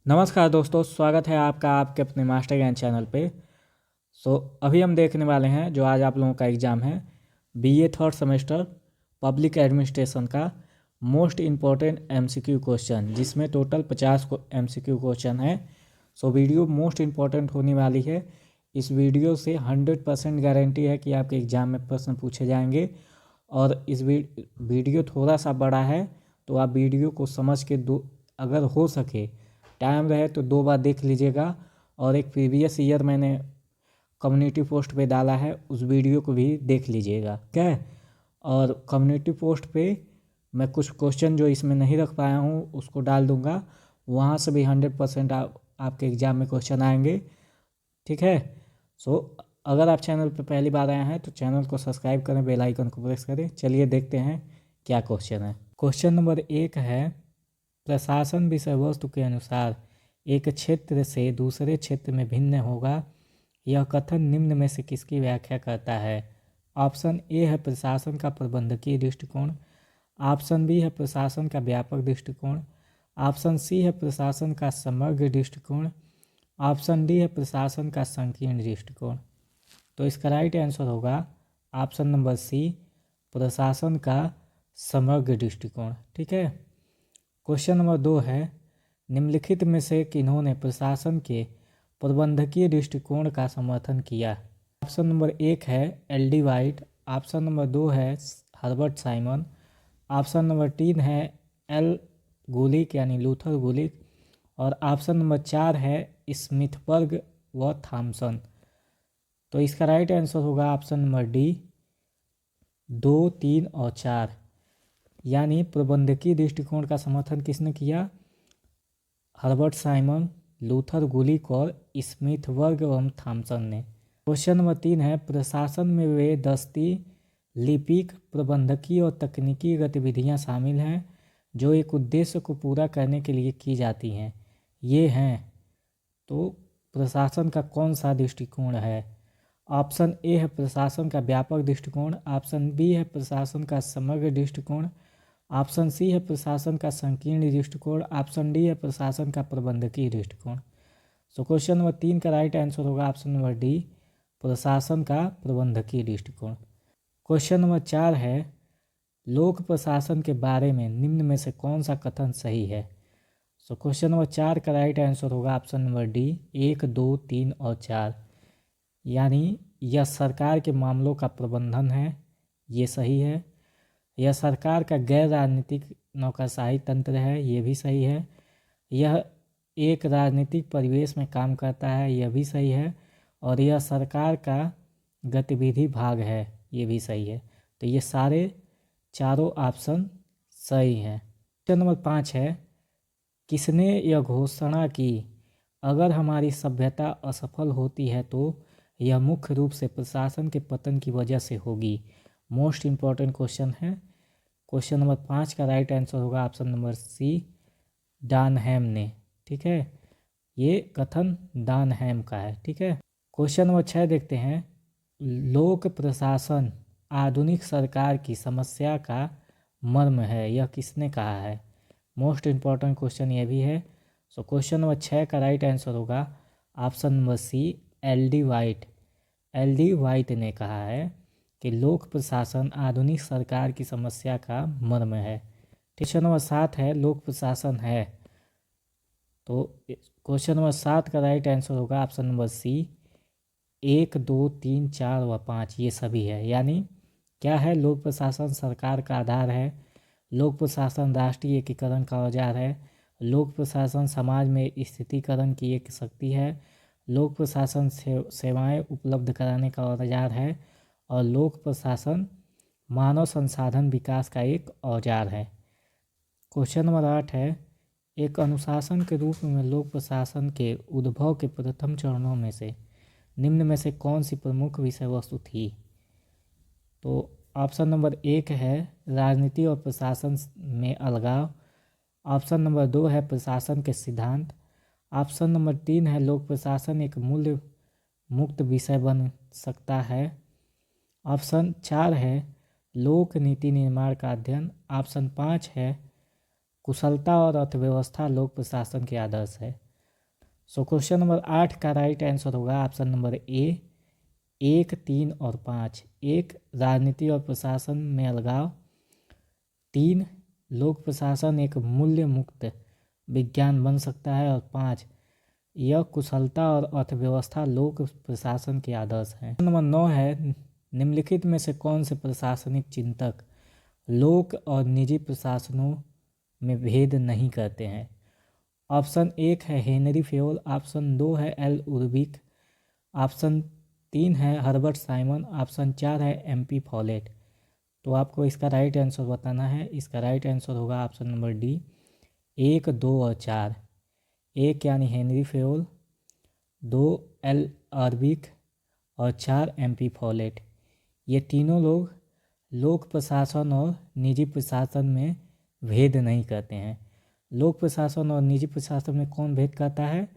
नमस्कार दोस्तों, स्वागत है आपका आपके अपने मास्टर ज्ञान चैनल पे। अभी हम देखने वाले हैं जो आज आप लोगों का एग्ज़ाम है BA third semester public administration का मोस्ट इम्पॉर्टेंट एमसीक्यू क्वेश्चन, जिसमें टोटल 50 एमसीक्यू क्वेश्चन है। वीडियो मोस्ट इम्पॉर्टेंट होने वाली है। इस वीडियो से 100% गारंटी है कि आपके एग्ज़ाम में प्रश्न पूछे जाएंगे। और इस वीडियो थोड़ा सा बड़ा है, तो आप वीडियो को समझ के अगर हो सके टाइम रहे तो 2 बार देख लीजिएगा। और एक प्रीवियस ईयर मैंने कम्युनिटी पोस्ट पे डाला है, उस वीडियो को भी देख लीजिएगा, ठीक है। और कम्युनिटी पोस्ट पे मैं कुछ क्वेश्चन जो इसमें नहीं रख पाया हूँ उसको डाल दूँगा, वहाँ से भी 100% आपके एग्ज़ाम में क्वेश्चन आएंगे, ठीक है। अगर आप चैनल पर पहली बार आए हैं तो चैनल को सब्सक्राइब करें, बेल आइकन को प्रेस करें। चलिए देखते हैं क्या क्वेश्चन है। क्वेश्चन नंबर 1 है, प्रशासन विषय वस्तु के अनुसार एक क्षेत्र से दूसरे क्षेत्र में भिन्न होगा, यह कथन निम्न में से किसकी व्याख्या करता है। ऑप्शन ए है प्रशासन का प्रबंधकीय दृष्टिकोण, ऑप्शन बी है प्रशासन का व्यापक दृष्टिकोण, ऑप्शन सी है प्रशासन का समग्र दृष्टिकोण, ऑप्शन डी है प्रशासन का संकीर्ण दृष्टिकोण। तो इसका राइट आंसर होगा ऑप्शन नंबर सी, प्रशासन का समग्र दृष्टिकोण, ठीक है। क्वेश्चन नंबर 2 है, निम्नलिखित में से किन्होंने प्रशासन के प्रबंधकीय दृष्टिकोण का समर्थन किया। ऑप्शन नंबर 1 है एल.डी. वाइट, ऑप्शन नंबर 2 है हर्बर्ट साइमन, ऑप्शन नंबर 3 है एल. गुलिक यानी लूथर गुलिक, और ऑप्शन नंबर 4 है स्मिथबर्ग व थॉमसन। तो इसका राइट आंसर होगा ऑप्शन नंबर डी, 2, 3 और 4, यानी प्रबंधकीय दृष्टिकोण का समर्थन किसने किया। हर्बर्ट साइमन, लूथर गुलिक और स्मिथबर्ग एवं थॉमसन ने। क्वेश्चन नंबर 3 है, प्रशासन में वे दस्ती, लिपिक, प्रबंधकीय और तकनीकी गतिविधियां शामिल हैं जो एक उद्देश्य को पूरा करने के लिए की जाती हैं। ये हैं, तो प्रशासन का कौन सा दृष्टिकोण है। ऑप्शन ए है प्रशासन का व्यापक दृष्टिकोण, ऑप्शन बी है प्रशासन का समग्र दृष्टिकोण, ऑप्शन सी है प्रशासन का संकीर्ण दृष्टिकोण, ऑप्शन डी है प्रशासन का प्रबंधकीय दृष्टिकोण। क्वेश्चन नंबर 3 का राइट आंसर होगा ऑप्शन नंबर डी, प्रशासन का प्रबंधकीय दृष्टिकोण। क्वेश्चन नंबर 4 है, लोक प्रशासन के बारे में निम्न में से कौन सा कथन सही है। क्वेश्चन नंबर 4 का राइट आंसर होगा ऑप्शन नंबर डी, 1, 2, 3 और 4, यानी यह सरकार के मामलों का प्रबंधन है, ये सही है। यह सरकार का गैर राजनीतिक नौकरशाही तंत्र है, ये भी सही है। यह एक राजनीतिक परिवेश में काम करता है, यह भी सही है। और यह सरकार का गतिविधि भाग है, ये भी सही है। तो ये सारे चारों ऑप्शन सही हैं। क्वेश्चन नंबर 5 है, किसने यह घोषणा की, अगर हमारी सभ्यता असफल होती है तो यह मुख्य रूप से प्रशासन के पतन की वजह से होगी। मोस्ट इम्पॉर्टेंट क्वेश्चन है। क्वेश्चन नंबर 5 का राइट आंसर होगा ऑप्शन नंबर सी, डानहैम ने, ठीक है। ये कथन डानहैम का है, ठीक है। क्वेश्चन नंबर 6 देखते हैं, लोक प्रशासन आधुनिक सरकार की समस्या का मर्म है, यह किसने कहा है। मोस्ट इम्पॉर्टेंट क्वेश्चन ये भी है। क्वेश्चन नंबर 6 का राइट आंसर होगा option number C, L D. White. L D. White ने कहा है कि लोक प्रशासन आधुनिक सरकार की समस्या का मर्म है। क्वेश्चन नंबर 7 है, लोक प्रशासन है। तो क्वेश्चन नंबर 7 का राइट आंसर होगा ऑप्शन नंबर सी, 1, 2, 3, 4 व 5, ये सभी है। यानी क्या है, लोक प्रशासन सरकार का आधार है, लोक प्रशासन राष्ट्रीय एकीकरण का औजार है, लोक प्रशासन समाज में स्थितीकरण की एक शक्ति है, लोक प्रशासन सेवाएं उपलब्ध कराने का औजार है, और लोक प्रशासन मानव संसाधन विकास का एक औजार है। क्वेश्चन नंबर 8 है, एक अनुशासन के रूप में लोक प्रशासन के उद्भव के प्रथम चरणों में से निम्न में से कौन सी प्रमुख विषय वस्तु थी। तो ऑप्शन नंबर 1 है राजनीति और प्रशासन में अलगाव, ऑप्शन नंबर 2 है प्रशासन के सिद्धांत, ऑप्शन नंबर 3 है लोक प्रशासन एक मूल्य मुक्त विषय बन सकता है, ऑप्शन 4 है लोक नीति निर्माण का अध्ययन, ऑप्शन 5 है कुशलता और अर्थव्यवस्था लोक प्रशासन के आदर्श है। सो क्वेश्चन नंबर 8 का राइट आंसर होगा ऑप्शन नंबर ए 1, 3 और 5। 1, राजनीति और प्रशासन में अलगाव। 3, लोक प्रशासन एक मूल्य मुक्त विज्ञान बन सकता है। और 5, यह कुशलता और अर्थव्यवस्था लोक प्रशासन के आदर्श हैं। नंबर 9 है, निम्नलिखित में से कौन से प्रशासनिक चिंतक लोक और निजी प्रशासनों में भेद नहीं करते हैं। ऑप्शन 1 है हेनरी फेयोल, ऑप्शन 2 है एल उर्बिक, ऑप्शन 3 है हर्बर्ट साइमन, ऑप्शन 4 है MP फॉलेट। तो आपको इसका राइट आंसर बताना है। इसका राइट आंसर होगा ऑप्शन नंबर डी 1, 2 और 4। 1 यानी हेनरी फेयोल, 2 एल उर्बिक और 4 MP फॉलेट। ये तीनों लोग लोक प्रशासन और निजी प्रशासन में भेद नहीं करते हैं। लोक प्रशासन और निजी प्रशासन में कौन भेद करता है?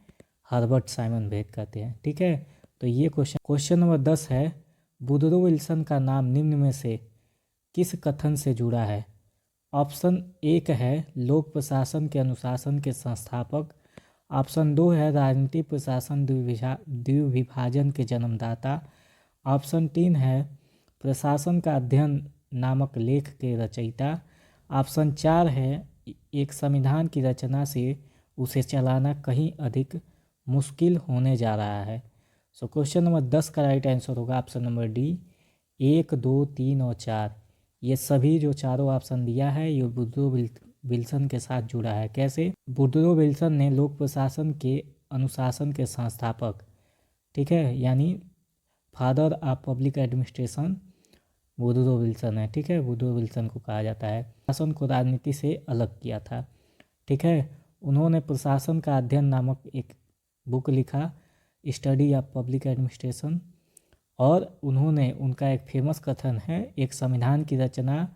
हर्बर्ट साइमन भेद करते हैं। ठीक है, तो ये क्वेश्चन नंबर 10 है, वुडरो विल्सन का नाम निम्न में से किस कथन से जुड़ा है। ऑप्शन 1 है लोक प्रशासन के अनुशासन के संस्थापक, ऑप्शन 2 है राजनीति प्रशासन द्विविभाजन के जन्मदाता, ऑप्शन 3 है प्रशासन का अध्ययन नामक लेख के रचयिता, ऑप्शन 4 है एक संविधान की रचना से उसे चलाना कहीं अधिक मुश्किल होने जा रहा है। सो क्वेश्चन नंबर 10 का राइट आंसर होगा ऑप्शन नंबर डी 1, 2, 3 और 4। ये सभी जो चारों ऑप्शन दिया है ये वुडरो विल्सन के साथ जुड़ा है। कैसे? वुडरो विल्सन ने लोक प्रशासन के अनुशासन के संस्थापक, ठीक है, यानी father of public administration Woodrow Wilson है। ठीक है, वुडरो विल्सन को कहा जाता है। प्रशासन को राजनीति से अलग किया था। ठीक है, उन्होंने प्रशासन का अध्ययन नामक एक बुक लिखा, स्टडी ऑफ पब्लिक एडमिनिस्ट्रेशन, और उन्होंने उनका एक फेमस कथन है, एक संविधान की रचना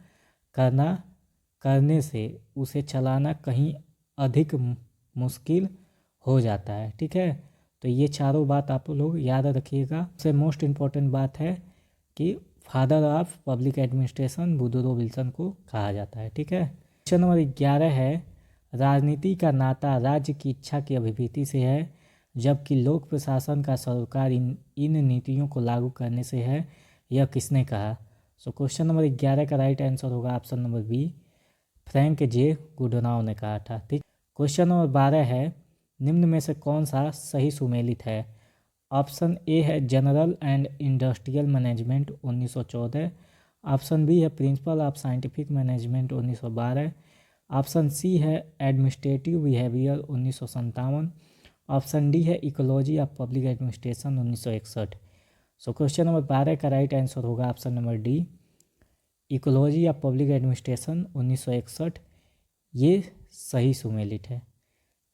करने से उसे चलाना कहीं अधिक मुश्किल हो जाता है। ठीक है, तो ये चारों बात आप लोग याद रखिएगा। सबसे मोस्ट इम्पॉर्टेंट बात है कि father of public administration Woodrow Wilson को कहा जाता है। ठीक है, क्वेश्चन नंबर 11 है, राजनीति का नाता राज्य की इच्छा की अभिव्यक्ति से है, जबकि लोक प्रशासन का सरोकार इन नीतियों को लागू करने से है, यह किसने कहा। सो क्वेश्चन नंबर 11 का राइट आंसर होगा ऑप्शन नंबर बी, फ्रैंक जे गुडनाव ने कहा था। ठीक, क्वेश्चन नंबर 12 है, निम्न में से कौन सा सही सुमेलित है। ऑप्शन ए है general and industrial management 1914, option B है principle of scientific management 1912, option C है एडमिनिस्ट्रेटिव बिहेवियर 1957, ऑप्शन डी है ecology of public administration 1961। So question number 12 का राइट आंसर होगा option number D, ecology of public administration 1961। ये सही सुमेलित है।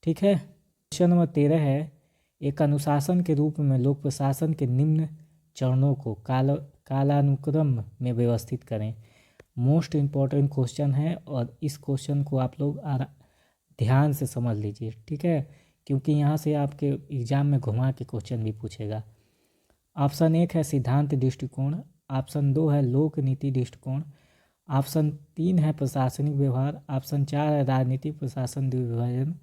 ठीक है, क्वेश्चन नंबर 13 है, एक अनुशासन के रूप में लोक प्रशासन के निम्न चरणों को कालानुक्रम में व्यवस्थित करें। मोस्ट इम्पॉर्टेंट क्वेश्चन है और इस क्वेश्चन को आप लोग ध्यान से समझ लीजिए। ठीक है, क्योंकि यहाँ से आपके एग्जाम में घुमा के क्वेश्चन भी पूछेगा। ऑप्शन 1 है सिद्धांत दृष्टिकोण, ऑप्शन 2 है लोक नीति दृष्टिकोण, ऑप्शन 3 है प्रशासनिक व्यवहार, ऑप्शन 4 है राजनीतिक प्रशासन द्विविभाजन,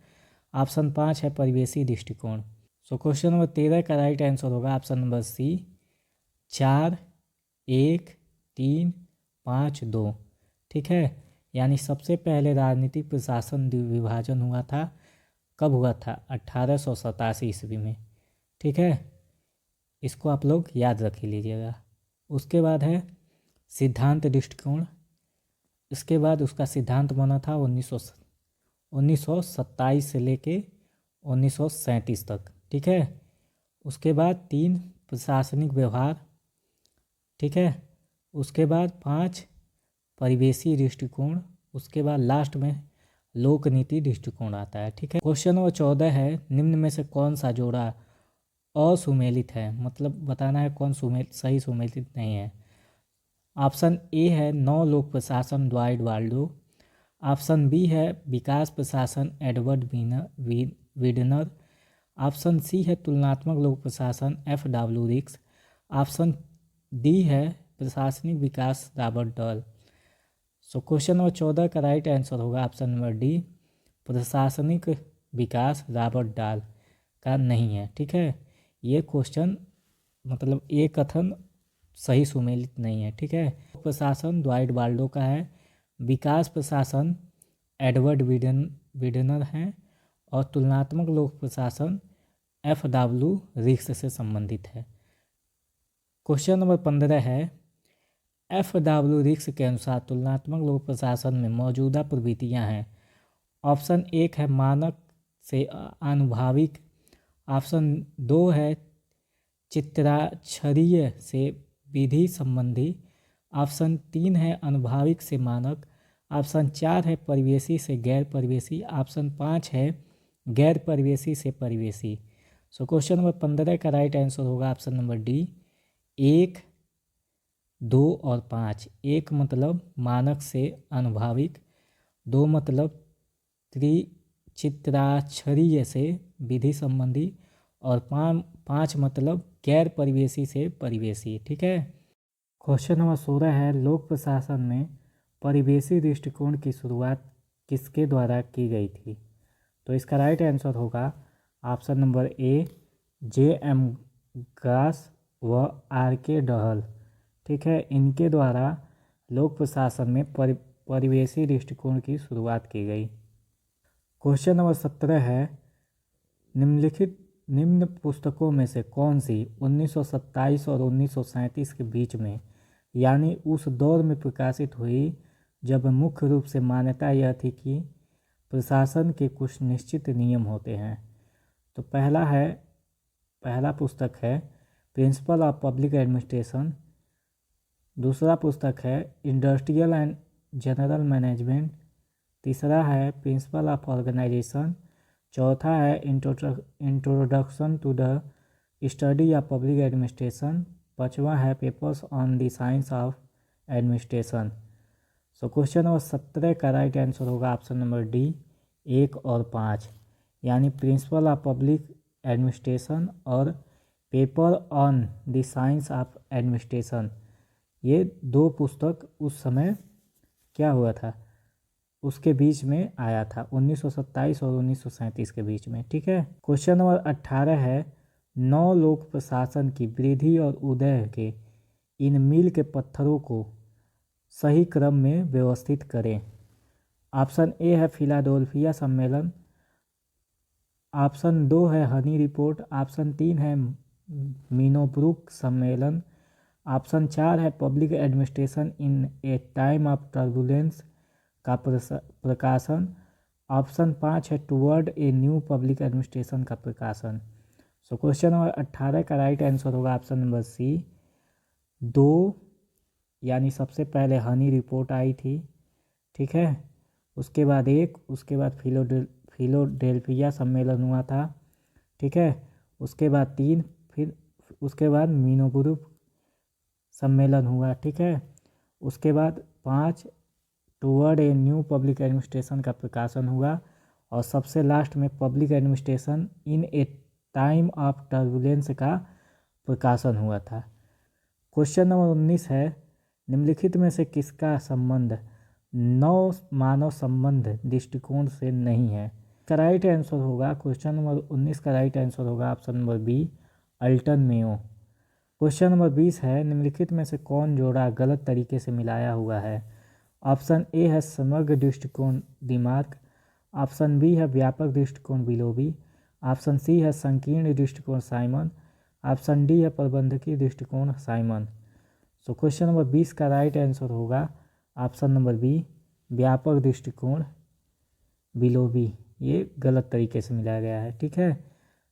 ऑप्शन 5 है परिवेशी दृष्टिकोण। सो क्वेश्चन नंबर 13 का राइट आंसर होगा ऑप्शन नंबर सी 4, 1, 3, 5, 2। ठीक है, यानी सबसे पहले राजनीतिक प्रशासन द्विविभाजन हुआ था। कब हुआ था? 1887 ईस्वी में। ठीक है, इसको आप लोग याद रख लीजिएगा। उसके बाद है सिद्धांत दृष्टिकोण, इसके बाद उसका सिद्धांत बना था 1927 से लेके 1937 तक। ठीक है, उसके बाद 3 प्रशासनिक व्यवहार। ठीक है, उसके बाद 5 परिवेशी दृष्टिकोण, उसके बाद लास्ट में लोक नीति दृष्टिकोण आता है। ठीक है, क्वेश्चन नंबर 14 है, निम्न में से कौन सा जोड़ा असुमेलित है, मतलब बताना है कौन सही सुमेलित नहीं है। ऑप्शन ए है नौ लोक प्रशासन ड्वाइट वाल्डो, ऑप्शन बी है विकास प्रशासन एडवर्ड वीडनर, ऑप्शन सी है तुलनात्मक लोक प्रशासन FW रिक्स, ऑप्शन डी है प्रशासनिक विकास Robert Dahl. So question number 14 का राइट आंसर होगा ऑप्शन नंबर डी, प्रशासनिक विकास रॉबर्ट डॉल का नहीं है। ठीक है, ये क्वेश्चन मतलब ये कथन सही सुमेलित नहीं है। ठीक है, प्रशासन द्वाइट बाल्डो का है, विकास प्रशासन एडवर्ड विडनर हैं, और तुलनात्मक लोक प्रशासन FW रिक्स से संबंधित है। क्वेश्चन नंबर 15 है, FW रिक्स के अनुसार तुलनात्मक लोक प्रशासन में मौजूदा प्रवृत्तियां हैं। ऑप्शन 1 है मानक से आनुभाविक, ऑप्शन 2 है चित्राक्षरीय से विधि संबंधी, ऑप्शन 3 है अनुभाविक से मानक, ऑप्शन 4 है परिवेशी से गैर परिवेशी, ऑप्शन 5 है गैर परिवेशी से परिवेशी। सो क्वेश्चन नंबर 15 का राइट आंसर होगा ऑप्शन नंबर डी, 1, 2 और 5। 1 मतलब मानक से अनुभाविक, 2 मतलब त्रिचित्राक्षरीय से विधि संबंधी, और 5 मतलब गैर परिवेशी से परिवेशी। ठीक है, क्वेश्चन नंबर 16 है, लोक प्रशासन में परिवेशी दृष्टिकोण की शुरुआत किसके द्वारा की गई थी? तो इसका राइट आंसर होगा ऑप्शन नंबर ए, JM ग्रास व RK डहल। ठीक है, इनके द्वारा लोक प्रशासन में परिवेशी दृष्टिकोण की शुरुआत की गई। क्वेश्चन नंबर 17 है, निम्न पुस्तकों में से कौन सी 1927 और 1937 के बीच में, यानी उस दौर में प्रकाशित हुई जब मुख्य रूप से मान्यता यह थी कि प्रशासन के कुछ निश्चित नियम होते हैं? तो पहला पुस्तक है प्रिंसिपल ऑफ पब्लिक एडमिनिस्ट्रेशन, दूसरा पुस्तक है इंडस्ट्रियल एंड जनरल मैनेजमेंट, तीसरा है प्रिंसिपल ऑफ ऑर्गेनाइजेशन, चौथा है introduction to the study of public administration, पांचवा है papers on the science of administration. So question number 17 का राइट आंसर होगा ऑप्शन नंबर डी, 1 और 5, यानी प्रिंसिपल ऑफ पब्लिक एडमिनिस्ट्रेशन और paper on the science of administration. ये 2 पुस्तक उस समय क्या हुआ था, उसके बीच में आया था, 1927 और 1937 के बीच में। ठीक है, क्वेश्चन नंबर 18 है, 9 लोक प्रशासन की वृद्धि और उदय के इन मील के पत्थरों को सही क्रम में व्यवस्थित करें। ऑप्शन ए है फिलाडेल्फिया सम्मेलन, ऑप्शन 2 है हनी रिपोर्ट, ऑप्शन 3 है मीनोब्रुक सम्मेलन, ऑप्शन 4 है public administration in A time of turbulence का प्रकाशन, ऑप्शन 5 है toward a new public administration का प्रकाशन। सो क्वेश्चन नंबर 18 का राइट आंसर होगा ऑप्शन नंबर सी, 2, यानी सबसे पहले हनी रिपोर्ट आई थी। ठीक है, उसके बाद 1, उसके बाद फिलाडेल्फिया सम्मेलन हुआ था। ठीक है, उसके बाद 3, फिर उसके बाद मीनोब्रुक सम्मेलन हुआ। ठीक है, उसके बाद 5 toward a new public administration का प्रकाशन हुआ, और सबसे लास्ट में public administration in A time of turbulence का प्रकाशन हुआ था। क्वेश्चन नंबर 19 है, निम्नलिखित में से किसका संबंध नव मानव संबंध दृष्टिकोण से नहीं है? का राइट आंसर होगा, क्वेश्चन नंबर 19 का राइट आंसर होगा option number B, Elton Mayo. Question number 20 है, निम्नलिखित में से कौन जोड़ा गलत तरीके से मिलाया हुआ है? ऑप्शन ए है समग्र दृष्टिकोण दिमार्क, ऑप्शन बी है व्यापक दृष्टिकोण बिलोबी, ऑप्शन सी है संकीर्ण दृष्टिकोण साइमन, ऑप्शन डी है प्रबंधकीय दृष्टिकोण साइमन। सो क्वेश्चन नंबर 20 का राइट आंसर होगा ऑप्शन नंबर बी, व्यापक दृष्टिकोण बिलोबी। ये गलत तरीके से मिलाया गया है। ठीक है,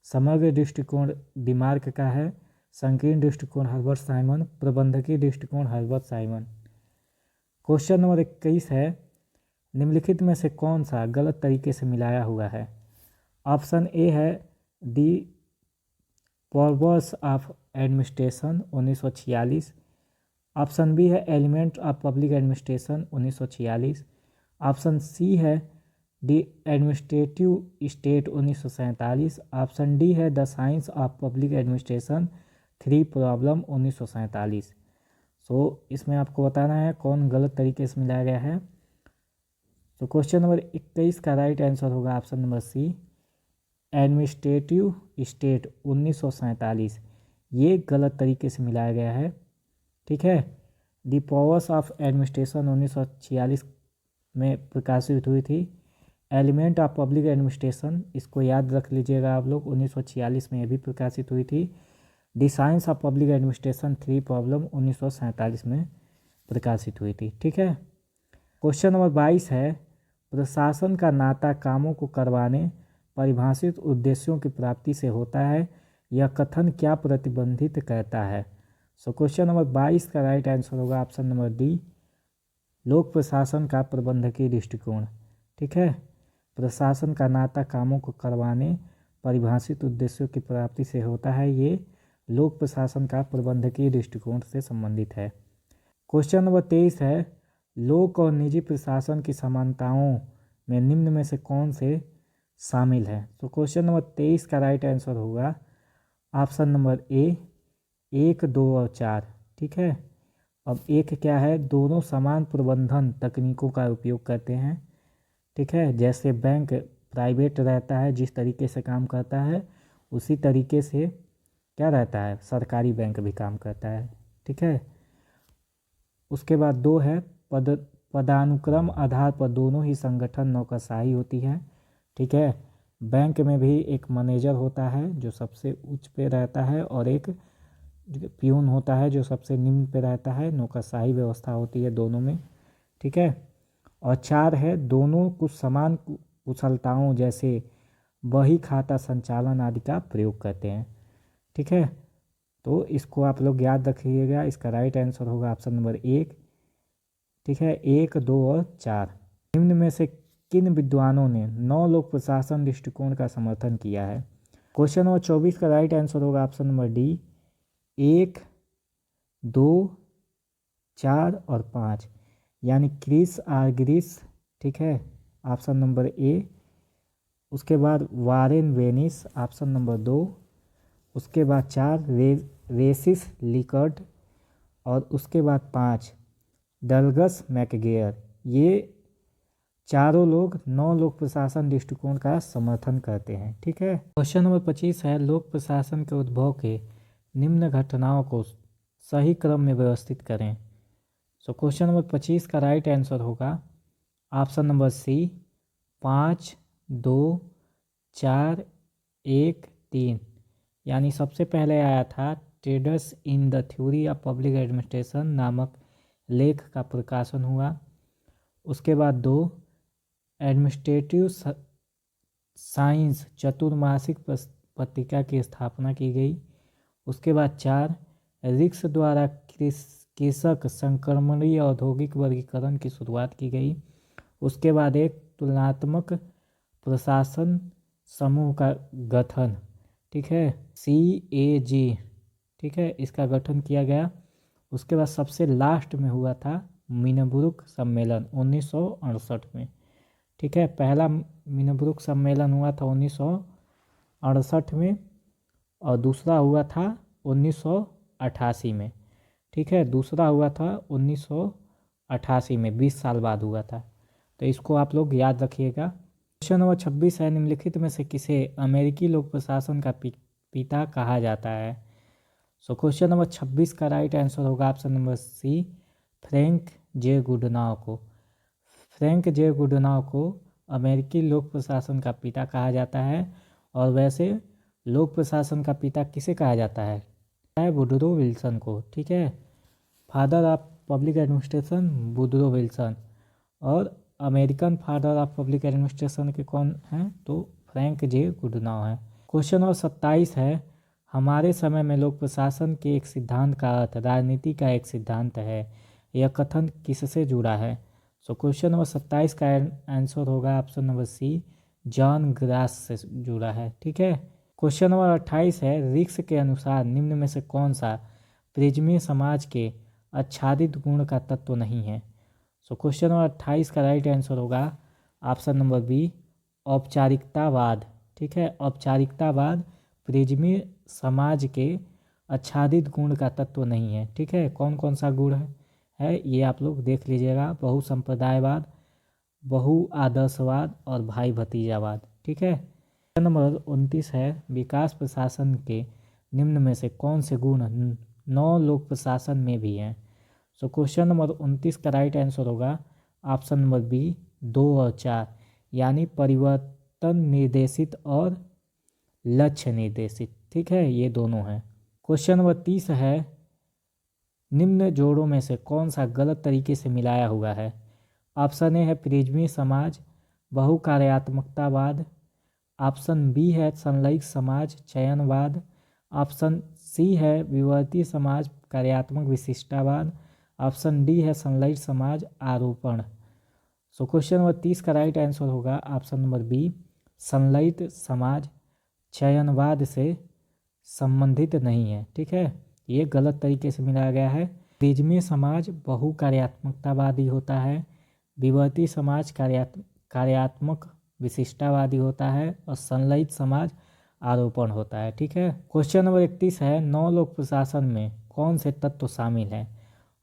समग्र दृष्टिकोण दिमार्क का है, संकीर्ण दृष्टिकोण हर्बर्ट साइमन, प्रबंधकीय दृष्टिकोण हर्बर्ट साइमन। क्वेश्चन नंबर 21 है, निम्नलिखित में से कौन सा गलत तरीके से मिलाया हुआ है? ऑप्शन ए है the purpose of administration 1946, option B है element of public administration 1946, option C है the administrative state 1947, option D है the science of public administration 3 problem 1947। So इसमें आपको बताना है कौन गलत तरीके से मिलाया गया है। तो क्वेश्चन नंबर 21 का राइट आंसर होगा option number C, administrative state 1947, ये गलत तरीके से मिलाया गया है। ठीक है। दी पावर्स ऑफ एडमिनिस्ट्रेशन 1946 में प्रकाशित हुई थी। एलिमेंट ऑफ पब्लिक एडमिनिस्ट्रेशन, इसको याद रख लीजिएगा आप लोग, 1946 में ये भी प्रकाशित हुई थी। The science of public administration 3 problem 1947 में प्रकाशित हुई थी। ठीक है। क्वेश्चन नंबर 22 है, प्रशासन का नाता कामों को करवाने, परिभाषित उद्देश्यों की प्राप्ति से होता है। यह कथन क्या प्रतिबंधित करता है? सो क्वेश्चन नंबर 22 का राइट आंसर होगा ऑप्शन नंबर डी, लोक प्रशासन का प्रबंधकीय दृष्टिकोण। ठीक है। प्रशासन का नाता कामों को करवाने, परिभाषित उद्देश्यों की प्राप्ति से होता है, ये लोक प्रशासन का प्रबंधकीय दृष्टिकोण से संबंधित है। क्वेश्चन नंबर 23 है, लोक और निजी प्रशासन की समानताओं में निम्न में से कौन से शामिल है? तो क्वेश्चन नंबर 23 का राइट आंसर होगा ऑप्शन नंबर ए, 1, 2 और 4। ठीक है। अब एक क्या है, दोनों समान प्रबंधन तकनीकों का उपयोग करते हैं। ठीक है। जैसे बैंक प्राइवेट रहता है, जिस तरीके से काम करता है उसी तरीके से क्या रहता है, सरकारी बैंक भी काम करता है। ठीक है। उसके बाद 2 है, पदानुक्रम आधार पर दोनों ही संगठन नौकरशाही होती है। ठीक है। बैंक में भी एक मैनेजर होता है जो सबसे उच्च पे रहता है, और एक प्यून होता है जो सबसे निम्न पे रहता है। नौकरशाही व्यवस्था होती है दोनों में। ठीक है। और 4 है, दोनों कुछ समान कुशलताओं जैसे बही खाता संचालन आदि का प्रयोग करते हैं। ठीक है। तो इसको आप लोग याद रखिएगा, इसका राइट आंसर होगा ऑप्शन नंबर 1। ठीक है। 1, 2 और 4। निम्न में से किन विद्वानों ने नौ लोक प्रशासन दृष्टिकोण का समर्थन किया है? क्वेश्चन नंबर 24 का राइट आंसर होगा ऑप्शन नंबर डी, 1, 2, 4 और 5, यानी क्रिस आर ग्रिस। ठीक है। Option number A. उसके बाद वारेन वेनिस, ऑप्शन नंबर 2। उसके बाद 4 रेसिस लिकर्ट, और उसके बाद 5 डलगस मैकगेयर। ये चारों लोग 9 लोक प्रशासन दृष्टिकोण का समर्थन करते हैं। ठीक है। क्वेश्चन नंबर 25 है, लोक प्रशासन के उद्भव के निम्न घटनाओं को सही क्रम में व्यवस्थित करें। सो क्वेश्चन नंबर 25 का राइट आंसर होगा ऑप्शन नंबर सी, 5, 2, 4, 1, 3। यानी सबसे पहले आया था traders in the theory of public administration नामक लेख का प्रकाशन हुआ। उसके बाद 2 एडमिनिस्ट्रेटिव साइंस चतुर्मासिक पत्रिका की स्थापना की गई। उसके बाद 4 रिक्स द्वारा कृषक संक्रमणीय औद्योगिक वर्गीकरण की शुरुआत की गई। उसके बाद एक तुलनात्मक प्रशासन समूह का गठन, ठीक है, CAG, ठीक है, इसका गठन किया गया। उसके बाद सबसे लास्ट में हुआ था मिनब्रुक सम्मेलन 1968 में। ठीक है। पहला मिनब्रुक सम्मेलन हुआ था 1968 में, और दूसरा हुआ था 1988 में। ठीक है। दूसरा हुआ था 1988 में, 20 साल बाद हुआ था। तो इसको आप लोग याद रखिएगा। क्वेश्चन नंबर 26 है, निम्नलिखित में से किसे अमेरिकी लोक प्रशासन का पिता कहा जाता है? सो क्वेश्चन नंबर 26 का राइट आंसर होगा ऑप्शन नंबर सी, फ्रैंक जे गुडनाव को। फ्रैंक जे गुडनाव को अमेरिकी लोक प्रशासन का पिता कहा जाता है। और वैसे लोक प्रशासन का पिता किसे कहा जाता है? वुडरो विल्सन को। ठीक है। Father of public administration Woodrow Wilson, और American father of public administration के कौन हैं? तो फ्रैंक जे गुडनाव हैं। क्वेश्चन नंबर 27 है, हमारे समय में लोक प्रशासन के एक सिद्धांत का अर्थ राजनीति का एक सिद्धांत है। यह कथन किससे जुड़ा है? सो क्वेश्चन नंबर 27 का आंसर होगा option number C, John Gross से जुड़ा है। ठीक है। क्वेश्चन नंबर 28 है, रिक्स के अनुसार निम्न में से कौन सा प्रिज्मीय समाज के आच्छादित गुण का तत्व नहीं है? सो क्वेश्चन नंबर 28 का राइट आंसर होगा ऑप्शन नंबर बी, औपचारिकतावाद। ठीक है। औपचारिकतावाद प्रिज्मीय समाज के आच्छादित गुण का तत्व नहीं है। ठीक है। कौन कौन सा गुण है ये आप लोग देख लीजिएगा, बहुसंप्रदायवाद, बहुआदर्शवाद और भाई भतीजावाद। ठीक है। क्वेश्चन नंबर 29 है, विकास प्रशासन के निम्न में से कौन से गुण नौ लोक प्रशासन में भी हैं। सो क्वेश्चन नंबर 29 का राइट आंसर होगा ऑप्शन नंबर बी 2 और 4, यानी परिवर्तन निर्देशित और लक्ष्य निर्देशित। ठीक है, ये दोनों हैं। क्वेश्चन नंबर 30 है, निम्न जोड़ों में से कौन सा गलत तरीके से मिलाया हुआ है। ऑप्शन ए है प्रिज्मी समाज बहुकार्यात्मकतावाद, ऑप्शन बी है संलयिक समाज चयनवाद, ऑप्शन सी है विवर्ती समाज कार्यात्मक विशिष्टावाद, ऑप्शन डी है संलयित समाज आरोपण। सो क्वेश्चन नंबर 30 का राइट आंसर होगा ऑप्शन नंबर बी संलयित समाज चयनवाद से संबंधित नहीं है। ठीक है, ये गलत तरीके से मिलाया गया है। प्रिज्मी समाज बहुकार्यात्मकतावादी होता है, विवर्ती समाज कार्यात्मक विशिष्टावादी होता है और संलयित समाज आरोपण होता है। ठीक है। क्वेश्चन नंबर 31 है, नौ लोक प्रशासन में कौन से तत्व शामिल हैं।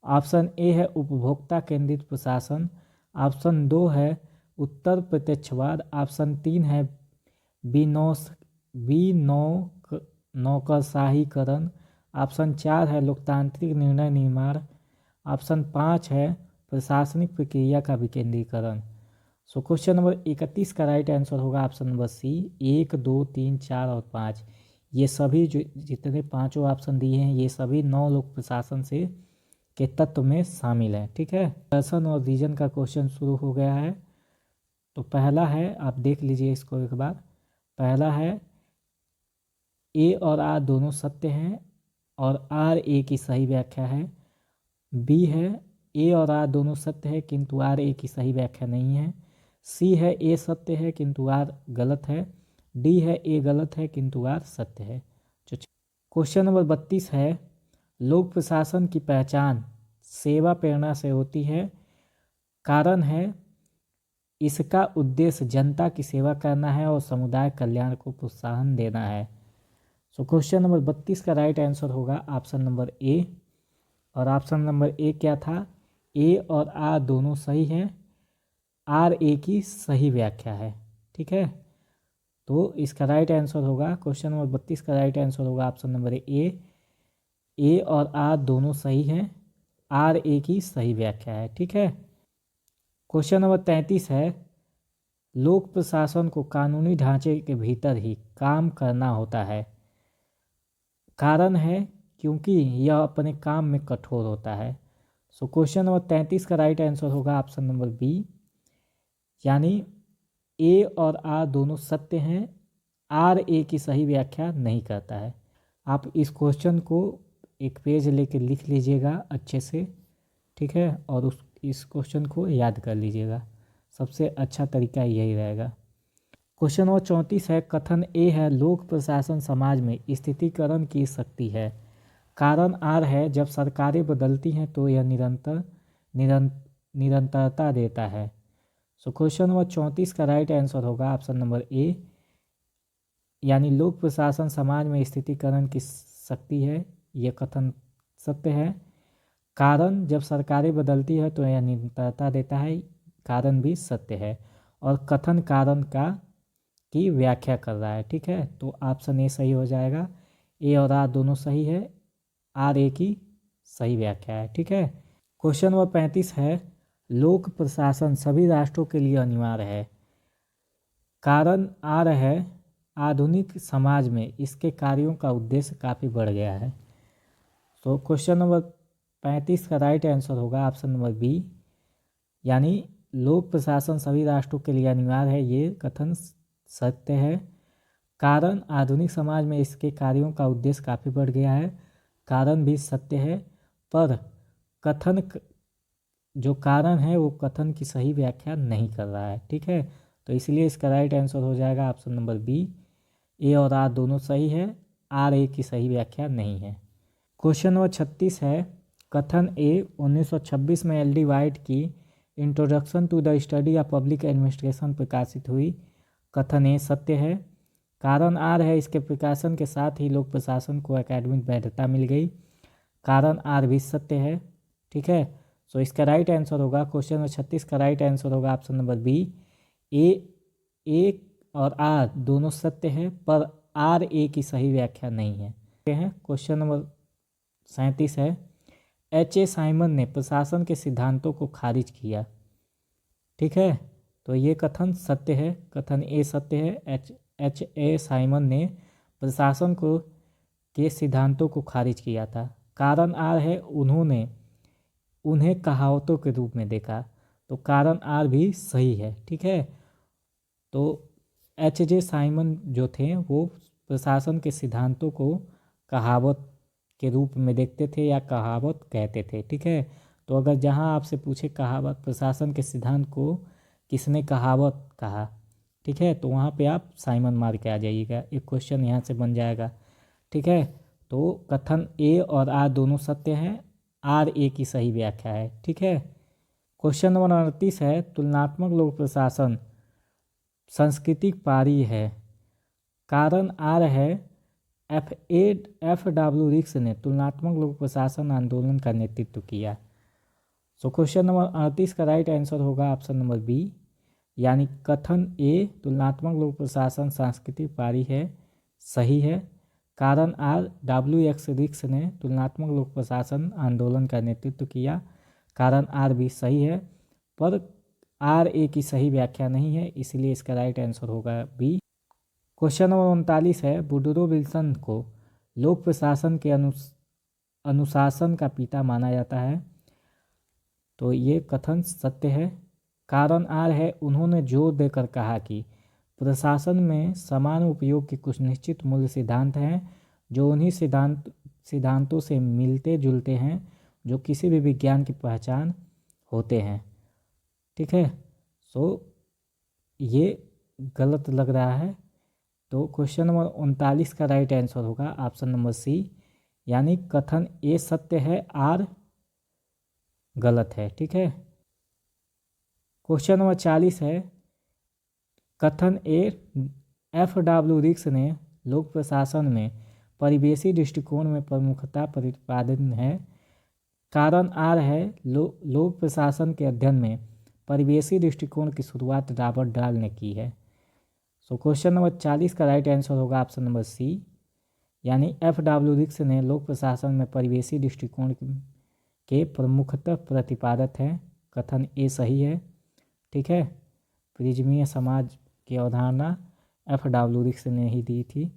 ऑप्शन ए है उपभोक्ता केंद्रित प्रशासन, ऑप्शन 2 है उत्तर प्रत्यक्षवाद, ऑप्शन 3 है नौकरशाहीकरण, ऑप्शन 4 है लोकतांत्रिक निर्णय निर्माण, ऑप्शन 5 है प्रशासनिक प्रक्रिया का विकेंद्रीकरण। सो क्वेश्चन नंबर 31 का राइट आंसर होगा ऑप्शन नंबर सी 1, 2, 3, 4 और 5। ये सभी जो जितने पांचों ऑप्शन दिए हैं ये सभी नौ लोक प्रशासन से के तत्व में शामिल है। ठीक है, पर्सन और रीजन का क्वेश्चन शुरू हो गया है। तो पहला है, आप देख लीजिए इसको एक बार। पहला है ए और आर दोनों सत्य हैं और आर ए की सही व्याख्या है। बी है ए और आर दोनों सत्य है किंतु आर ए की सही व्याख्या नहीं है। सी है ए सत्य है किंतु आर गलत है। डी है ए गलत है किंतु आर सत्य है। क्वेश्चन नंबर 32 है, लोक प्रशासन की पहचान सेवा प्रेरणा से होती है, कारण है इसका उद्देश्य जनता की सेवा करना है और समुदाय कल्याण को प्रोत्साहन देना है। सो क्वेश्चन नंबर 32 का राइट आंसर होगा ऑप्शन नंबर ए। और ऑप्शन नंबर ए क्या था, ए और आर दोनों सही हैं, आर ए की सही व्याख्या है। ठीक है, तो इसका राइट आंसर होगा क्वेश्चन नंबर 32 का राइट आंसर होगा ऑप्शन नंबर ए और आर दोनों सही हैं, आर ए की सही व्याख्या है। ठीक है। क्वेश्चन नंबर 33 है, लोक प्रशासन को कानूनी ढांचे के भीतर ही काम करना होता है, कारण है क्योंकि यह अपने काम में कठोर होता है। सो क्वेश्चन नंबर 33 का राइट आंसर होगा ऑप्शन नंबर बी, यानी ए और आर दोनों सत्य हैं, आर ए की सही व्याख्या नहीं करता है। आप इस क्वेश्चन को एक पेज लेके लिख लीजिएगा अच्छे से। ठीक है, और इस क्वेश्चन को याद कर लीजिएगा, सबसे अच्छा तरीका यही रहेगा। क्वेश्चन नंबर 34 है, कथन ए है लोक प्रशासन समाज में स्थितीकरण की शक्ति है, कारण आर है जब सरकारें बदलती हैं तो यह निरंतरता देता है। सो क्वेश्चन नंबर 34 का राइट आंसर होगा ऑप्शन नंबर ए, यानी लोक प्रशासन समाज में स्थितीकरण की शक्ति है, यह कथन सत्य है। कारण जब सरकारें बदलती है तो यह निरंतरता देता है, कारण भी सत्य है। और कथन कारण की व्याख्या कर रहा है। ठीक है, तो ऑप्शन ए सही हो जाएगा, ए और आर दोनों सही है, आर ए की सही व्याख्या है। ठीक है। क्वेश्चन नंबर 35 है, लोक प्रशासन सभी राष्ट्रों के लिए अनिवार्य है, कारण आर है आधुनिक समाज में इसके कार्यों का उद्देश्य काफ़ी बढ़ गया है। तो क्वेश्चन नंबर 35 का राइट आंसर होगा ऑप्शन नंबर बी, यानी लोक प्रशासन सभी राष्ट्रों के लिए अनिवार्य है, ये कथन सत्य है। कारण आधुनिक समाज में इसके कार्यों का उद्देश्य काफ़ी बढ़ गया है, कारण भी सत्य है, पर कथन जो कारण है वो कथन की सही व्याख्या नहीं कर रहा है। ठीक है, तो इसलिए इसका राइट आंसर हो जाएगा ऑप्शन नंबर बी, ए और आर दोनों सही है, आर ए की सही व्याख्या नहीं है। क्वेश्चन नंबर 36 है, कथन ए 1926 में एल डी वाइट की introduction to the study of public administration प्रकाशित हुई, कथन ए सत्य है। कारण आर है इसके प्रकाशन के साथ ही लोक प्रशासन को एकेडमिक वैधता मिल गई, कारण आर भी सत्य है। ठीक है, सो इसका राइट आंसर होगा क्वेश्चन नंबर 36 का राइट आंसर होगा ऑप्शन नंबर बी, ए और आर दोनों सत्य है पर आर ए की सही व्याख्या नहीं है। क्वेश्चन नंबर 37 है, एच ए साइमन ने प्रशासन के सिद्धांतों को खारिज किया। ठीक है, तो ये कथन सत्य है, कथन ए सत्य है। एच ए साइमन ने प्रशासन को के सिद्धांतों को खारिज किया था। कारण आर है उन्होंने उन्हें कहावतों के रूप में देखा, तो कारण आर भी सही है। ठीक है, तो एच जे साइमन जो थे वो प्रशासन के सिद्धांतों को कहावत के रूप में देखते थे या कहावत कहते थे। ठीक है, तो अगर जहाँ आपसे पूछे कहावत प्रशासन के सिद्धांत को किसने कहावत कहा, ठीक है, तो वहाँ पे आप साइमन मार के आ जाइएगा, एक क्वेश्चन यहाँ से बन जाएगा। ठीक है, तो कथन ए और आर दोनों सत्य हैं, आर ए की सही व्याख्या है। ठीक है, क्वेश्चन नंबर 38 है, तुलनात्मक लोक प्रशासन सांस्कृतिक पारी है। कारण आर है एफ डब्ल्यू रिक्स ने तुलनात्मक लोक प्रशासन आंदोलन का नेतृत्व किया। सो क्वेश्चन नंबर 38 का राइट आंसर होगा ऑप्शन नंबर बी, यानी कथन ए तुलनात्मक लोक प्रशासन सांस्कृतिक पारी है, सही है। कारण आर डब्ल्यू रिक्स ने तुलनात्मक लोक प्रशासन आंदोलन का नेतृत्व किया, कारण आर भी सही है, पर आर ए की सही व्याख्या नहीं है, इसलिए इसका राइट आंसर होगा बी। क्वेश्चन नंबर 39 है, वुडरो विल्सन को लोक प्रशासन के अनुशासन का पिता माना जाता है। तो ये कथन सत्य है। कारण आर है उन्होंने जोर देकर कहा कि प्रशासन में समान उपयोग के कुछ निश्चित मूल्य सिद्धांत हैं जो उन्हीं सिद्धांतों से मिलते जुलते हैं जो किसी भी विज्ञान की पहचान होते हैं। ठीक है, सो ये गलत लग रहा है, तो क्वेश्चन नंबर 39 का राइट आंसर होगा ऑप्शन नंबर सी, यानी कथन ए सत्य है, आर गलत है। ठीक है, क्वेश्चन नंबर 40 है, कथन ए एफ डब्ल्यू रिक्स ने लोक प्रशासन में परिवेशी दृष्टिकोण में प्रमुखता प्रतिपादन है। कारण आर है लोक प्रशासन के अध्ययन में परिवेशी दृष्टिकोण की शुरुआत रॉबर्ट डाल ने की है। सो क्वेश्चन नंबर 40 का राइट आंसर होगा ऑप्शन नंबर सी, यानी एफ डब्ल्यू रिक्स ने लोक प्रशासन में परिवेशी दृष्टिकोण के प्रमुखतः प्रतिपादक हैं, कथन ए सही है। ठीक है, प्रिज्मीय समाज की अवधारणा एफ डब्ल्यू रिक्स ने ही दी थी।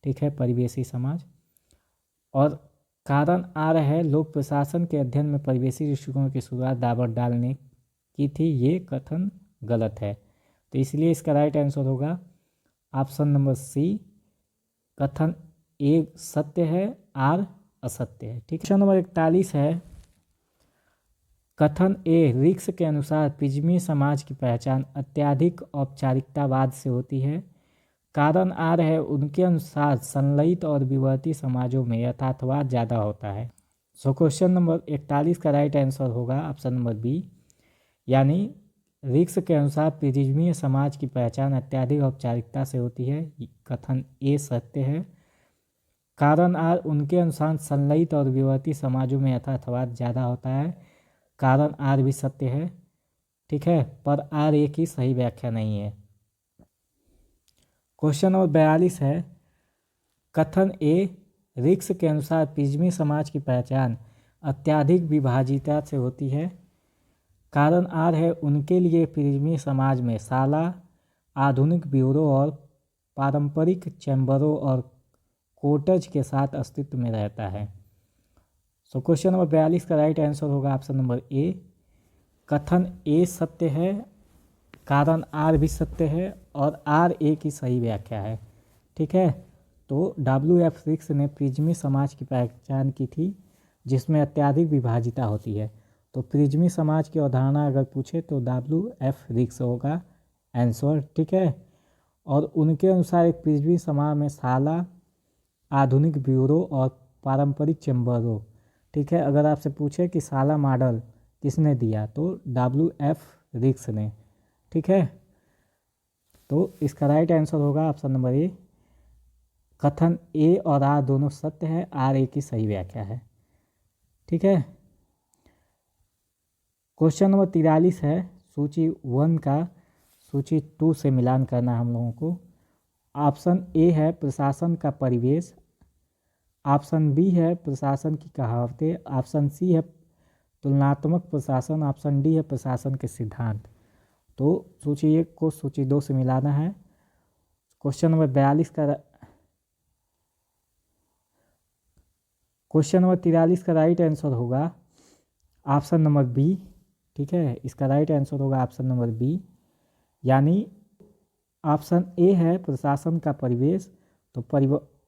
ठीक है, परिवेशी समाज। और कारण आर है लोक प्रशासन के अध्ययन में परिवेशी दृष्टिकोण की शुरुआत रॉबर्ट डाल ने की थी, ये कथन गलत है, तो इसलिए इसका राइट आंसर होगा ऑप्शन नंबर सी, कथन ए सत्य है, आर असत्य है। ठीक है, क्वेश्चन नंबर 41 है, कथन ए रिक्स के अनुसार प्रिज्मी समाज की पहचान अत्यधिक औपचारिकतावाद से होती है। कारण आर है उनके अनुसार संलयित और विवर्ती समाजों में यथार्थवाद ज़्यादा होता है। सो क्वेश्चन नंबर 41 का राइट आंसर होगा ऑप्शन नंबर बी, यानी रिक्स के अनुसार प्रिज्मीय समाज की पहचान अत्यधिक औपचारिकता से होती है, कथन ए सत्य है। कारण आर उनके अनुसार संलयित और विवर्ती समाजों में यथार्थवाद ज़्यादा होता है, कारण आर भी सत्य है। ठीक है, पर आर ए की सही व्याख्या नहीं है। क्वेश्चन नंबर 42 है, कथन ए रिक्स के अनुसार प्रिज्मी समाज की पहचान अत्यधिक विभाजितता से होती है। कारण आर है उनके लिए प्रिज्मी समाज में साला, आधुनिक ब्यूरो और पारंपरिक चैम्बरों और कोटज के साथ अस्तित्व में रहता है। सो क्वेश्चन नंबर 42 का राइट आंसर होगा ऑप्शन नंबर ए, कथन ए सत्य है, कारण आर भी सत्य है, और आर ए की सही व्याख्या है। ठीक है, तो डब्ल्यू.एफ. रिक्स ने प्रिज्मी समाज की पहचान की थी जिसमें अत्यधिक विभाजिता होती है, तो प्रिज्मी समाज की अवधारणा अगर पूछे तो डब्ल्यू.एफ. रिक्स होगा आंसर। ठीक है, और उनके अनुसार एक प्रिज्मी समाज में साला, आधुनिक ब्यूरो और पारंपरिक चैम्बरों। ठीक है, अगर आपसे पूछे कि साला मॉडल किसने दिया तो डब्ल्यू.एफ. रिक्स ने। ठीक है, तो इसका राइट आंसर होगा ऑप्शन नंबर ए, कथन ए और आर दोनों सत्य है, आर ए की सही व्याख्या है। ठीक है, क्वेश्चन नंबर 43 है सूची 1 का, सूची 2 से मिलान करना है हम लोगों को। ऑप्शन ए है प्रशासन का परिवेश, ऑप्शन बी है प्रशासन की कहावतें, ऑप्शन सी है तुलनात्मक प्रशासन, ऑप्शन डी है प्रशासन के सिद्धांत। तो सूची 1 को सूची 2 से मिलाना है। क्वेश्चन नंबर 43 का राइट आंसर होगा ऑप्शन नंबर बी। ठीक है, इसका राइट आंसर होगा ऑप्शन नंबर बी, यानी ऑप्शन ए है प्रशासन का परिवेश। तो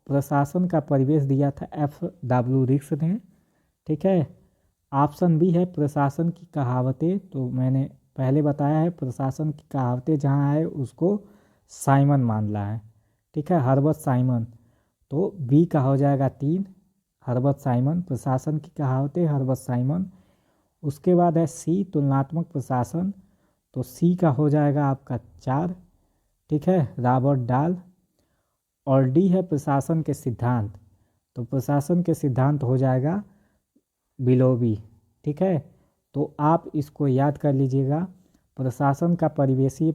प्रशासन का परिवेश दिया था F.W. रिक्स ने। ठीक है, ऑप्शन बी है प्रशासन की कहावतें। तो मैंने पहले बताया है प्रशासन की कहावतें जहाँ है उसको साइमन मान ला है। ठीक है, हर्बर्ट साइमन। तो बी का हो जाएगा 3, हर्बर्ट साइमन, प्रशासन की कहावतें हर्बर्ट साइमन। उसके बाद है सी तुलनात्मक प्रशासन, तो सी का हो जाएगा आपका 4। ठीक है, रॉबर्ट डाल। और डी है प्रशासन के सिद्धांत, तो प्रशासन के सिद्धांत हो जाएगा बिलोबी। ठीक है, तो आप इसको याद कर लीजिएगा। प्रशासन का परिवेशी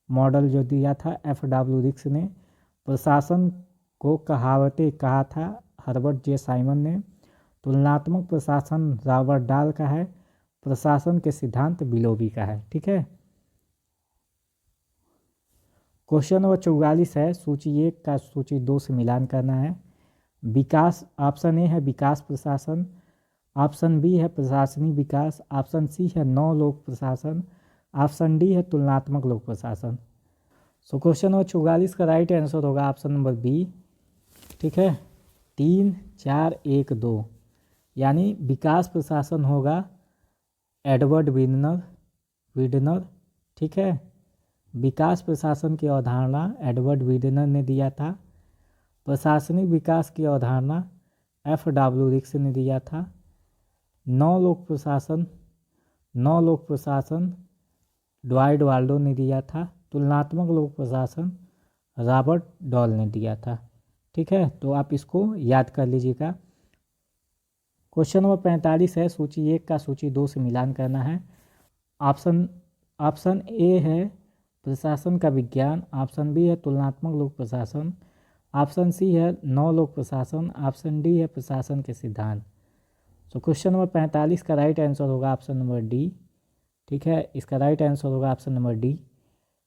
मॉडल जो दिया था F.W. रिक्स ने, प्रशासन को कहावतें कहा था हर्बर्ट जे साइमन ने, तुलनात्मक प्रशासन रॉबर्ट डाल का है, प्रशासन के सिद्धांत बिलोबी का है। ठीक है, क्वेश्चन नंबर 44 है, सूची 1 का सूची 2 से मिलान करना है। विकास, ऑप्शन ए है विकास प्रशासन, ऑप्शन बी है प्रशासनिक विकास, ऑप्शन सी है नौ लोक प्रशासन, ऑप्शन डी है तुलनात्मक लोक प्रशासन। सो क्वेश्चन नंबर 44 का राइट आंसर होगा ऑप्शन नंबर बी। ठीक है, 3, 4, 1, 2, यानी विकास प्रशासन होगा एडवर्ड विडनर। ठीक है, विकास प्रशासन की अवधारणा एडवर्ड विडनर ने दिया था। प्रशासनिक विकास की अवधारणा F.W. रिक्स ने दिया था। नौ लोक प्रशासन ड्वाइट वाल्डो ने दिया था। तुलनात्मक लोक प्रशासन रॉबर्ट डॉल ने दिया था। ठीक है, तो आप इसको याद कर लीजिएगा। क्वेश्चन नंबर 45 है, सूची 1 का सूची 2 से मिलान करना है। ऑप्शन ए है प्रशासन का विज्ञान, ऑप्शन बी है तुलनात्मक लोक प्रशासन, ऑप्शन सी है नौ लोक प्रशासन, ऑप्शन डी है प्रशासन के सिद्धांत। तो क्वेश्चन नंबर 45 का राइट आंसर होगा ऑप्शन नंबर डी। ठीक है, इसका राइट आंसर होगा ऑप्शन नंबर डी,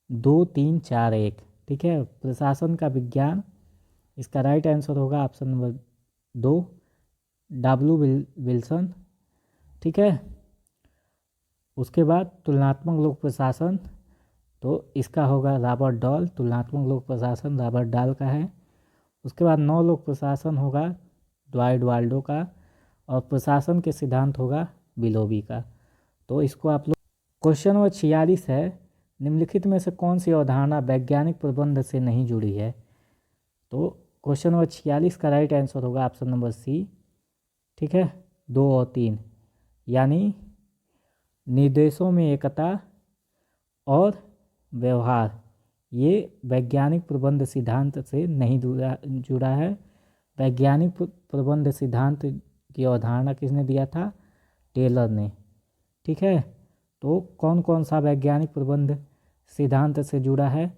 2, 3, 4, 1। ठीक है, प्रशासन का विज्ञान, इसका राइट आंसर होगा ऑप्शन नंबर 2, W. विल्सन। ठीक है, उसके बाद तुलनात्मक लोक प्रशासन, तो इसका होगा रॉबर्ट डॉल, तुलनात्मक लोक प्रशासन रॉबर्ट डॉल का है। उसके बाद नौ लोक प्रशासन होगा ड्वाइट वाल्डो का, और प्रशासन के सिद्धांत होगा बिलोबी का। तो इसको आप लोग, क्वेश्चन नंबर 46 है, निम्नलिखित में से कौन सी अवधारणा वैज्ञानिक प्रबंध से नहीं जुड़ी है। तो क्वेश्चन नंबर 46 का राइट आंसर होगा ऑप्शन नंबर सी। ठीक है, 2 और 3, यानी निर्देशों में एकता और व्यवहार, ये वैज्ञानिक प्रबंध सिद्धांत से नहीं जुड़ा है। वैज्ञानिक प्रबंध सिद्धांत की अवधारणा किसने दिया था? टेलर ने। ठीक है, तो कौन कौन सा वैज्ञानिक प्रबंध सिद्धांत से जुड़ा है?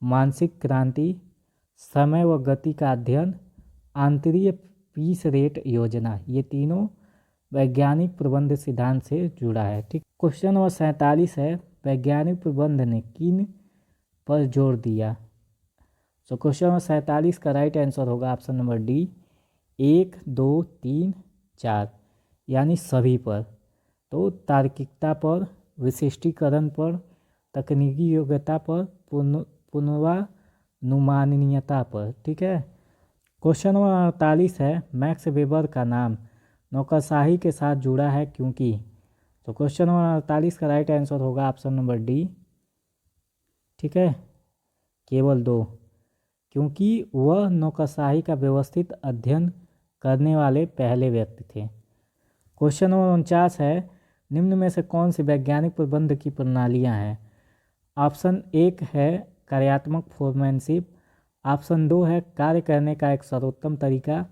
मानसिक क्रांति, समय व गति का अध्ययन, आंतरिक पीस रेट योजना, ये तीनों वैज्ञानिक प्रबंध सिद्धांत से जुड़ा है। ठीक, क्वेश्चन नंबर 47 है, वैज्ञानिक प्रबंध ने किन पर जोर दिया। तो क्वेश्चन नंबर 47 का राइट आंसर होगा ऑप्शन नंबर डी, 1, 2, 3, 4, यानी सभी पर। तो तार्किकता पर, विशिष्टीकरण पर, तकनीकी योग्यता पर, पूर्वानुमाननीयता पर। ठीक है, क्वेश्चन नंबर 48 है, मैक्स वेबर का नाम नौकरशाही के साथ जुड़ा है क्योंकि। तो क्वेश्चन नंबर 48 का राइट आंसर होगा ऑप्शन नंबर डी। ठीक है, केवल 2, क्योंकि वह नौकरशाही का व्यवस्थित अध्ययन करने वाले पहले व्यक्ति थे। क्वेश्चन नंबर 49 है, निम्न में से कौन सी वैज्ञानिक प्रबंध की प्रणालियां हैं। ऑप्शन 1 है कार्यात्मक फोरमैनशिप, ऑप्शन 2 है कार्य करने का एक सर्वोत्तम तरीका,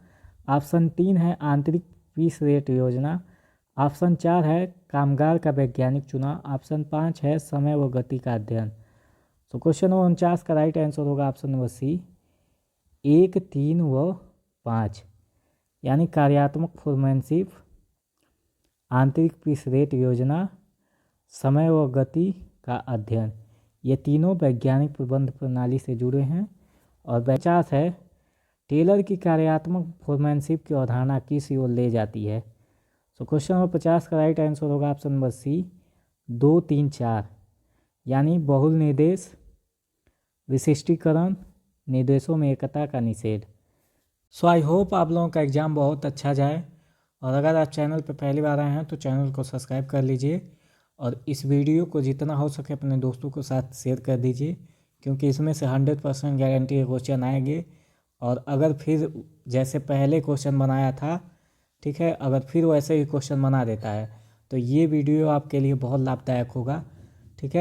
ऑप्शन 3 है आंतरिक पीस रेट योजना, ऑप्शन 4 है कामगार का वैज्ञानिक चुनाव, ऑप्शन 5 है समय व गति का अध्ययन। सो क्वेश्चन नंबर 49 का राइट आंसर होगा ऑप्शन नंबर सी 1, 3 व 5, यानी कार्यात्मक फोरमैनशिप, आंतरिक पीस रेट योजना, समय व गति का अध्ययन, ये तीनों वैज्ञानिक प्रबंध प्रणाली से जुड़े हैं। और 50 है, टेलर की कार्यात्मक फोरमैनशिप की अवधारणा किस ओर ले जाती है। सो क्वेश्चन नंबर 50 का राइट आंसर होगा ऑप्शन नंबर सी 2, 3, 4, यानी बहुल निर्देश, विशिष्टीकरण, निर्देशों में एकता का निषेध। सो आई होप आप लोगों का एग्ज़ाम बहुत अच्छा जाए, और अगर आप चैनल पर पहली बार आए हैं तो चैनल को सब्सक्राइब कर लीजिए, और इस वीडियो को जितना हो सके अपने दोस्तों के साथ शेयर कर दीजिए, क्योंकि इसमें से 100% गारंटी के क्वेश्चन आएंगे। और अगर फिर जैसे पहले क्वेश्चन बनाया था, ठीक है, अगर फिर वैसे ही क्वेश्चन बना देता है तो ये वीडियो आपके लिए बहुत लाभदायक होगा, ठीक है।